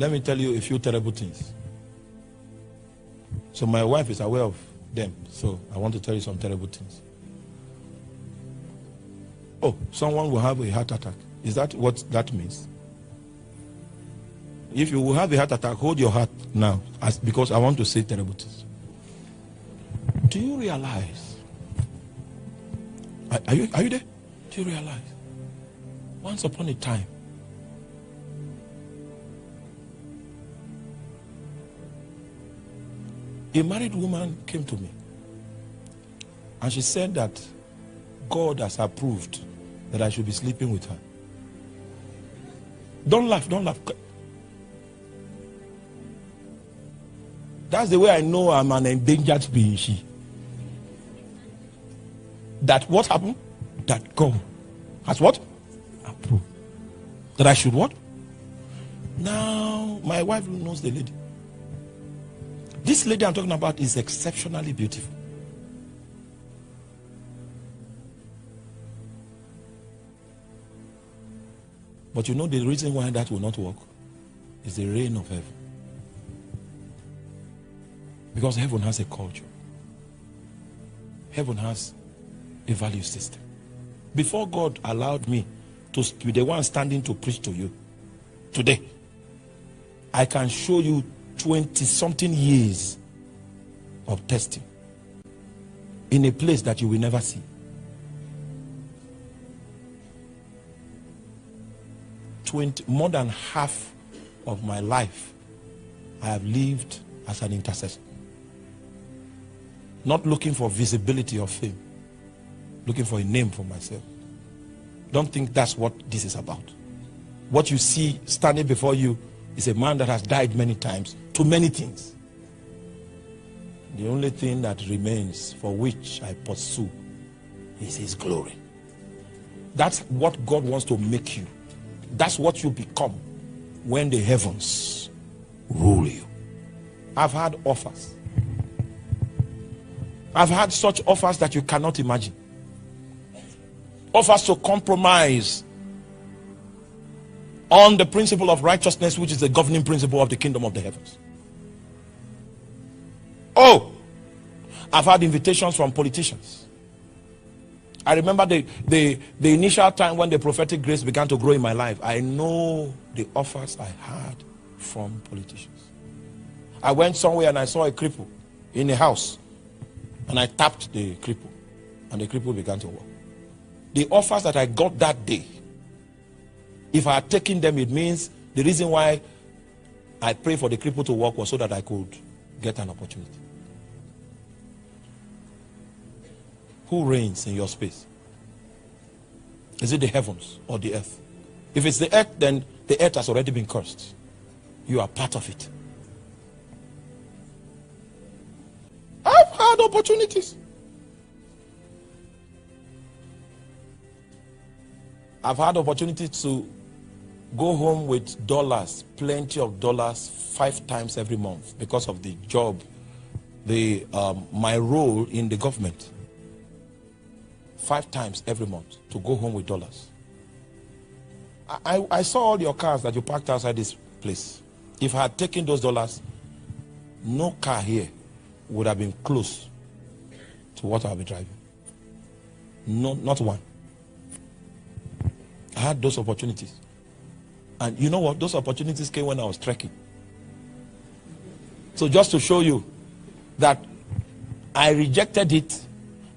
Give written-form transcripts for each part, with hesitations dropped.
Let me tell you a few terrible things. So my wife is aware of them. So I want to tell you some terrible things. Oh, someone will have a heart attack. Is that what that means? If you will have a heart attack, hold your heart now, because I want to say terrible things. Do you realize? Are you there? Do you realize? Once upon a time, a married woman came to me and she said that God has approved that I should be sleeping with her. Don't laugh, don't laugh. That's the way I know I'm an endangered species. That what happened? That God has what? Approved. That I should what? Now, my wife knows the lady. This lady I'm talking about is exceptionally beautiful. But you know the reason why that will not work is the reign of heaven. Because heaven has a culture. Heaven has a value system. Before God allowed me to be the one standing to preach to you today, I can show you 20-something years of testing in a place that you will never see. More than half of my life I have lived as an intercessor, not looking for visibility or fame, looking for a name for myself. Don't think that's what this is about. What you see standing before you is a man that has died many times to many things. The only thing that remains for which I pursue is his glory. That's what God wants to make you. That's what you become when the heavens rule you. I've had offers. I've had such offers that you cannot imagine. Offers to compromise on the principle of righteousness, which is the governing principle of the kingdom of the heavens. Oh, I've had invitations from politicians. I remember the initial time when the prophetic grace began to grow in my life. I know the offers I had from politicians. I went somewhere and I saw a cripple in a house, and I tapped the cripple and the cripple began to walk. The offers that I got that day, if I had taken them, it means the reason why I prayed for the cripple to walk was so that I could get an opportunity. Who reigns in your space? Is it the heavens or the earth? If it's the earth, then the earth has already been cursed. You are part of it. I've had opportunities. I've had opportunities to go home with dollars, plenty of dollars, 5 times every month because of the job, my role in the government. 5 times every month to go home with dollars. I saw all your cars that you parked outside this place. If I had taken those dollars, no car here would have been close to what I'll be driving. No, not one. I had those opportunities. And you know what? Those opportunities came when I was trekking. So just to show you that I rejected it,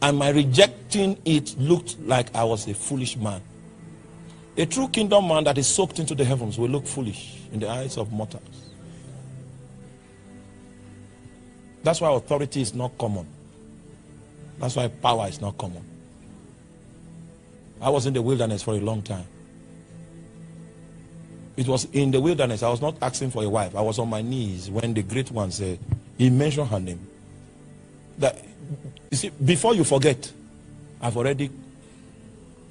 and my rejecting it looked like I was a foolish man. A true kingdom man that is soaked into the heavens will look foolish in the eyes of mortals. That's why authority is not common. That's why power is not common. I was in the wilderness for a long time. It was in the wilderness. I was not asking for a wife. I was on my knees when the great one said, he mentioned her name. That, you see, before you forget, I've already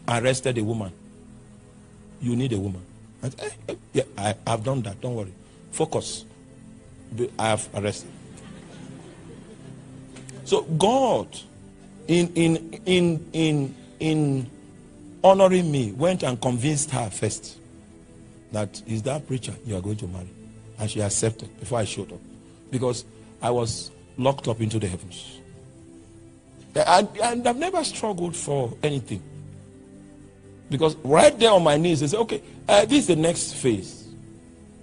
arrested a woman. You need a woman. I said, yeah, I've done that. Don't worry. Focus. I have arrested. So God, in honoring me, went and convinced her first that is that preacher you are going to marry. And she accepted before I showed up. Because I was locked up into the heavens. And I've never struggled for anything. Because right there on my knees, they say, okay, this is the next phase.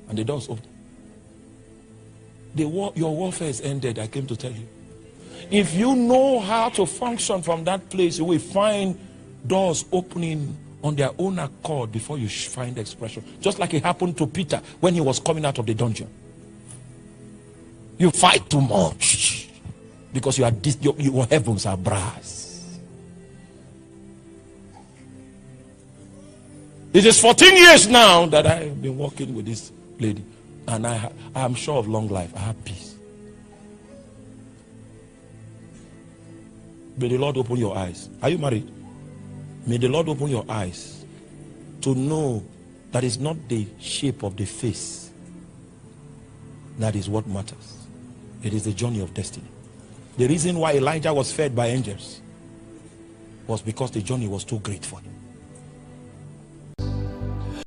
And the doors open. Your warfare is ended, I came to tell you. If you know how to function from that place, you will find doors opening on their own accord before you find expression. Just like it happened to Peter when he was coming out of the dungeon. You fight too much because your heavens are brass. It is 14 years now that I've been working with this lady, and I am sure of long life. I have peace. May the Lord open your eyes. Are you married? May the Lord open your eyes to know that it's not the shape of the face that is what matters. It is the journey of destiny. The reason why Elijah was fed by angels was because the journey was too great for him.